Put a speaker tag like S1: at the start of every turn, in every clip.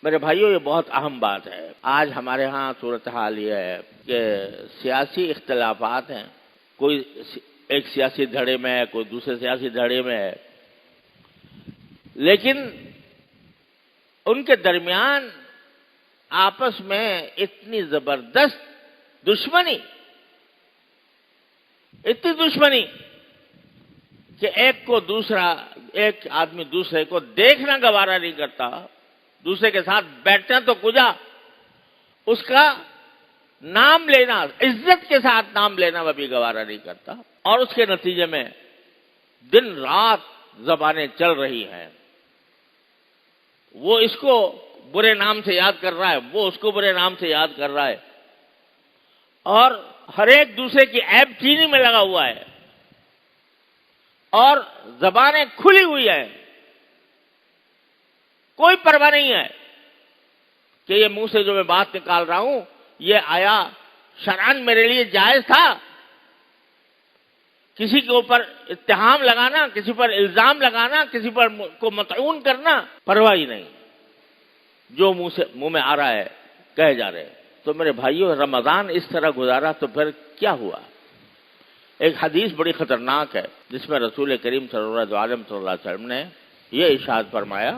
S1: میرے بھائیوں، یہ بہت اہم بات ہے۔ آج ہمارے ہاں صورتحال یہ ہے کہ سیاسی اختلافات ہیں، کوئی ایک سیاسی دھڑے میں ہے، کوئی دوسرے سیاسی دھڑے میں ہے، لیکن ان کے درمیان آپس میں اتنی زبردست دشمنی کہ ایک آدمی دوسرے کو دیکھنا گوارا نہیں کرتا، دوسرے کے ساتھ بیٹھنا تو کجا، اس کا نام لینا، عزت کے ساتھ نام لینا وہ بھی گوارا نہیں کرتا، اور اس کے نتیجے میں دن رات زبانیں چل رہی ہیں۔ وہ اس کو برے نام سے یاد کر رہا ہے، وہ اس کو برے نام سے یاد کر رہا ہے، اور ہر ایک دوسرے کی عیب چینی میں لگا ہوا ہے، اور زبانیں کھلی ہوئی ہیں۔ کوئی پرواہ نہیں ہے کہ یہ منہ سے جو میں بات نکال رہا ہوں یہ آیا شرعاً میرے لیے جائز تھا۔ کسی کے اوپر اتہام لگانا، کسی پر الزام لگانا، کسی پر کو مطعون کرنا پرواہ ہی نہیں، جو منہ میں آ رہا ہے کہے جا رہے ہیں۔ تو میرے بھائیوں، رمضان اس طرح گزارا تو پھر کیا ہوا؟ ایک حدیث بڑی خطرناک ہے جس میں رسول کریم صلی اللہ علیہ وسلم نے یہ ارشاد فرمایا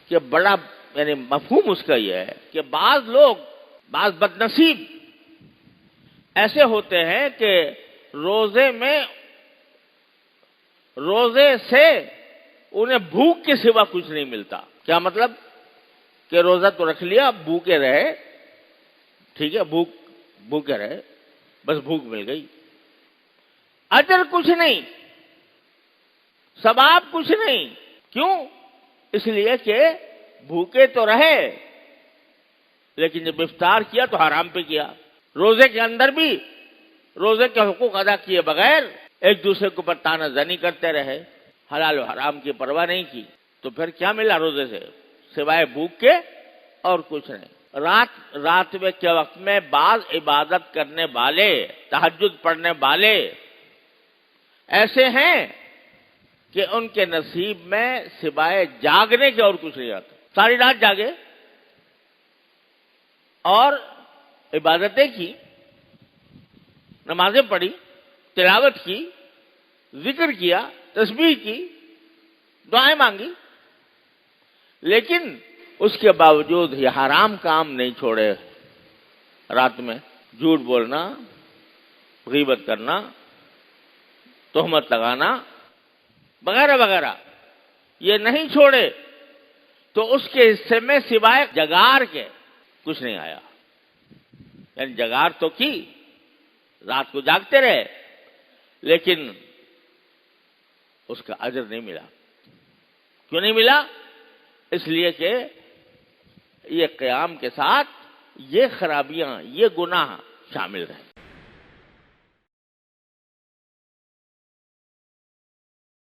S1: کہ بڑا یعنی مفہوم اس کا یہ ہے کہ بعض لوگ، بعض بدنصیب ایسے ہوتے ہیں کہ روزے سے انہیں بھوک کے سوا کچھ نہیں ملتا۔ کیا مطلب؟ کہ روزہ تو رکھ لیا، بھوکے رہے، ٹھیک ہے، بھوکے رہے، بس بھوک مل گئی، اجر کچھ نہیں، ثواب کچھ نہیں۔ کیوں؟ اس لیے کہ بھوکے تو رہے لیکن جب افطار کیا تو حرام پہ کیا۔ روزے کے اندر بھی روزے کے حقوق ادا کیے بغیر ایک دوسرے کے اوپر طعنہ زنی کرتے رہے، حلال و حرام کی پرواہ نہیں کی، تو پھر کیا ملا روزے سے سوائے بھوک کے؟ اور کچھ نہیں۔ رات کے وقت میں بعض عبادت کرنے والے، تہجد پڑھنے والے ایسے ہیں کہ ان کے نصیب میں سوائے جاگنے کے اور کچھ نہیں آتا۔ ساری رات جاگے اور عبادتیں کی، نمازیں پڑھی، تلاوت کی، ذکر کیا، تسبیح کی، دعائیں مانگی، لیکن اس کے باوجود یہ حرام کام نہیں چھوڑے۔ رات میں جھوٹ بولنا، غیبت کرنا، تہمت لگانا وغیرہ وغیرہ یہ نہیں چھوڑے، تو اس کے حصے میں سوائے جگار کے کچھ نہیں آیا۔ یعنی جگار تو کی، رات کو جاگتے رہے، لیکن اس کا اجر نہیں ملا۔ کیوں نہیں ملا؟ اس لیے کہ یہ قیام کے ساتھ یہ خرابیاں، یہ گناہ شامل رہے۔